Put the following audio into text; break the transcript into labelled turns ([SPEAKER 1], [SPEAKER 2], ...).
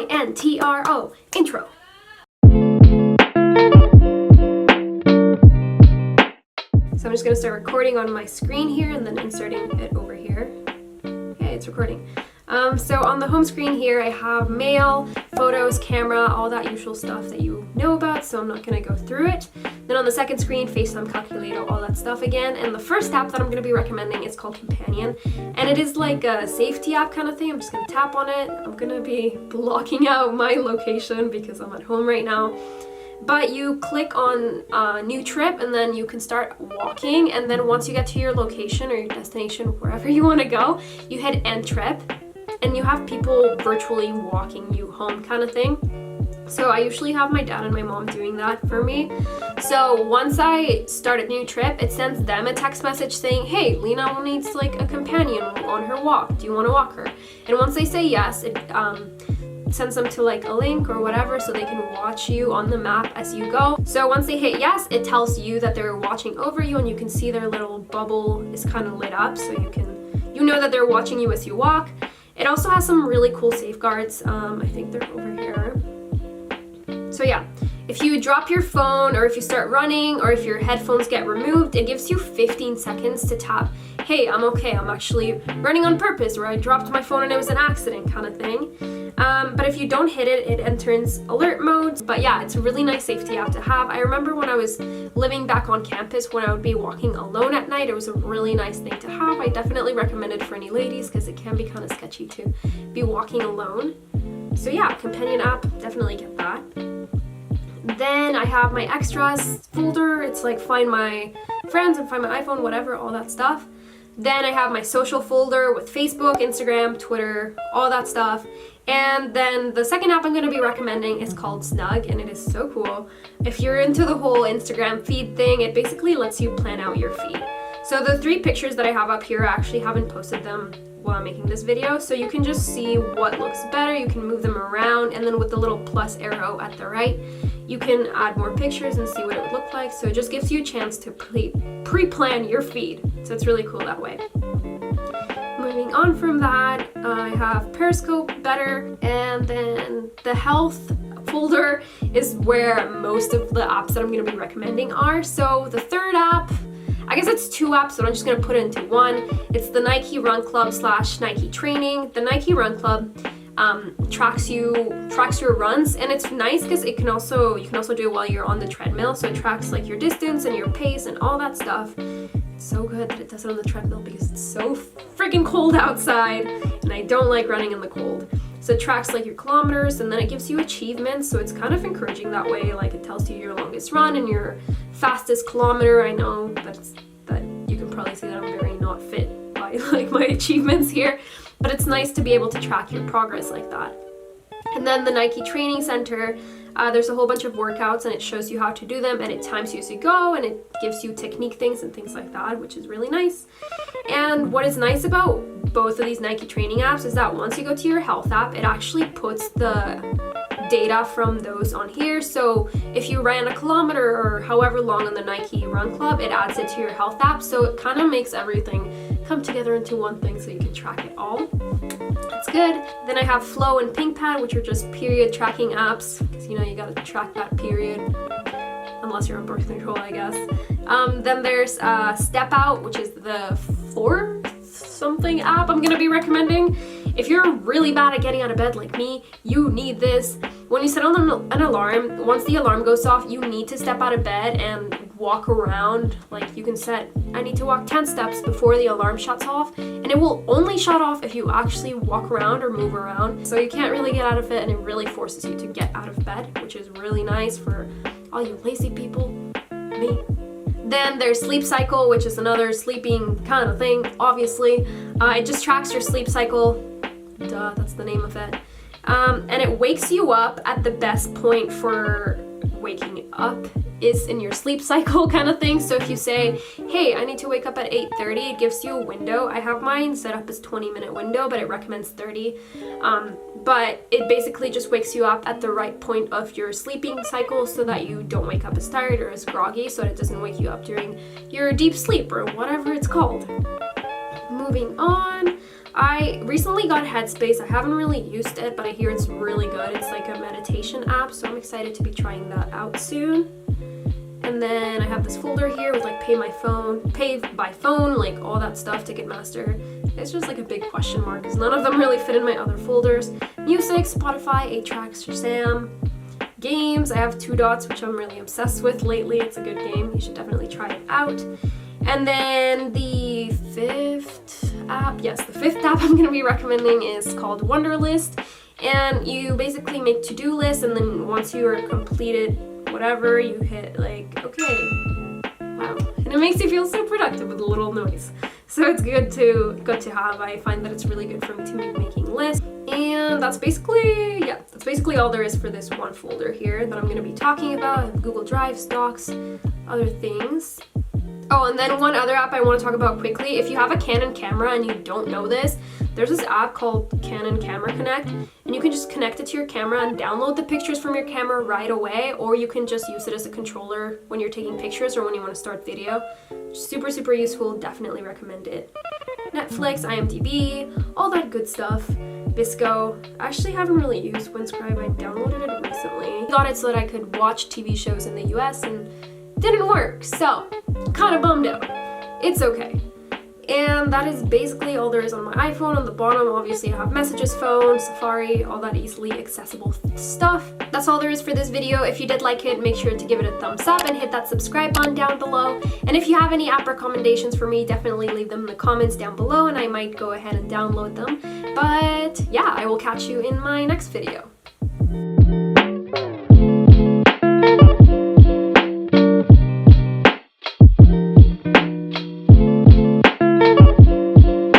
[SPEAKER 1] intro, intro. So I'm just gonna start recording on my screen here and then inserting it over here. Okay, it's recording. So on the home screen here, I have mail, photos, camera, all that usual stuff that you know about, so I'm not gonna go through it. Then on the second screen, FaceTime, calculator, all that stuff again. And the first app that I'm gonna be recommending is called Companion. And it is like a safety app kind of thing. I'm just gonna tap on it. I'm gonna be blocking out my location because I'm at home right now. But you click on new trip and then you can start walking, and then once you get to your location or your destination, wherever you want to go, you hit end trip and you have people virtually walking you home kind of thing. So I usually have my dad and my mom doing that for me. So once I start a new trip, it sends them a text message saying, hey, Lena needs like a companion on her walk. Do you want to walk her? And once they say yes, it sends them to like a link or whatever so they can watch you on the map as you go. So once they hit yes, it tells you that they're watching over you, and you can see their little bubble is kind of lit up, so you know that they're watching you as you walk. It also has some really cool safeguards. I think they're over here. So yeah, if you drop your phone or if you start running or if your headphones get removed, it gives you 15 seconds to tap, hey, I'm okay, I'm actually running on purpose, or I dropped my phone and it was an accident kind of thing. But if you don't hit it, it enters alert mode. But yeah, it's a really nice safety app to have. I remember when I was living back on campus, when I would be walking alone at night, it was a really nice thing to have. I definitely recommend it for any ladies because it can be kind of sketchy to be walking alone. So yeah, companion app, definitely get that. Then I have my extras folder. It's like find my friends and find my iPhone, whatever, all that stuff. Then I have my social folder with Facebook, Instagram, Twitter, all that stuff. And then the second app I'm going to be recommending is called Snug, and it is so cool. If you're into the whole Instagram feed thing, it basically lets you plan out your feed. So the 3 pictures that I have up here, I actually haven't posted them while I'm making this video, so you can just see what looks better. You can move them around, and then with the little plus arrow at the right, you can add more pictures and see what it would look like. So it just gives you a chance to pre-plan your feed. So it's really cool that way. Moving on from that, I have Periscope, Better, and then the health folder is where most of the apps that I'm going to be recommending are. So the third app, I guess it's 2 apps, but I'm just going to put it into one. It's the Nike Run Club / Nike Training. The Nike Run Club tracks your runs, and it's nice because you can also do it while you're on the treadmill. So it tracks like your distance and your pace and all that stuff. It's so good that it does it on the treadmill because it's so freaking cold outside and I don't like running in the cold. So it tracks like your kilometers, and then it gives you achievements, so it's kind of encouraging that way. Like it tells you your longest run and your fastest kilometer. I know that you can probably see that I'm very not fit by like my achievements here, but it's nice to be able to track your progress like that. And then the Nike Training Center, there's a whole bunch of workouts, and it shows you how to do them, and it times you as you go, and it gives you technique things and things like that, which is really nice. And what is nice about both of these Nike training apps is that once you go to your health app, it actually puts the data from those on here. So if you ran a kilometer or however long on the Nike Run Club, it adds it to your health app. So it kind of makes everything come together into one thing so you can track it all. That's good. Then I have Flow and PinkPad, which are just period tracking apps, because you know you gotta track that period, unless you're on birth control, I guess. Then there's Step Out, which is the 4th something app I'm gonna be recommending. If you're really bad at getting out of bed like me, you need this. When you set on an alarm, once the alarm goes off, you need to step out of bed and walk around. Like you can set, I need to walk 10 steps before the alarm shuts off, and it will only shut off if you actually walk around or move around. So you can't really get out of it, and it really forces you to get out of bed, which is really nice for all you lazy people, me. Then there's Sleep Cycle, which is another sleeping kind of thing, obviously. It just tracks your sleep cycle. Duh, that's the name of it. And it wakes you up at the best point for waking up is in your sleep cycle kind of thing. So if you say, hey, I need to wake up at 8:30, it gives you a window. I have mine set up as 20-minute window, but it recommends 30. But it basically just wakes you up at the right point of your sleeping cycle so that you don't wake up as tired or as groggy, so that it doesn't wake you up during your deep sleep or whatever it's called. Moving on, I recently got Headspace. I haven't really used it, but I hear it's really good. It's like a meditation app, so I'm excited to be trying that out soon. And then I have this folder here with like pay by phone, like all that stuff, Ticketmaster. It's just like a big question mark because none of them really fit in my other folders. Music, Spotify, 8-Tracks, Shazam. Games, I have 2 Dots, which I'm really obsessed with lately. It's a good game. You should definitely try it out. And then the fifth app I'm going to be recommending is called WUNDERLIST. And you basically make to-do lists, and then once you are completed whatever, you hit like, okay, wow. And it makes you feel so productive with a little noise. So it's good to have. I find that it's really good for me to be making lists. And that's basically all there is for this one folder here that I'm going to be talking about. Google Drive, Docs, other things. Oh, and then one other app I want to talk about quickly. If you have a Canon camera and you don't know this, there's this app called Canon Camera Connect, and you can just connect it to your camera and download the pictures from your camera right away, or you can just use it as a controller when you're taking pictures or when you want to start video. Super, super useful. Definitely recommend it. Netflix, IMDb, all that good stuff. Bisco. I actually haven't really used Winscribe. I downloaded it recently. Got it so that I could watch TV shows in the US and didn't work, so kind of bummed out. It's okay. And that is basically all there is on my iPhone. On the bottom, obviously, I have Messages phone, Safari, all that easily accessible stuff. That's all there is for this video. If you did like it, make sure to give it a thumbs up and hit that subscribe button down below. And if you have any app recommendations for me, definitely leave them in the comments down below and I might go ahead and download them. But yeah, I will catch you in my next video.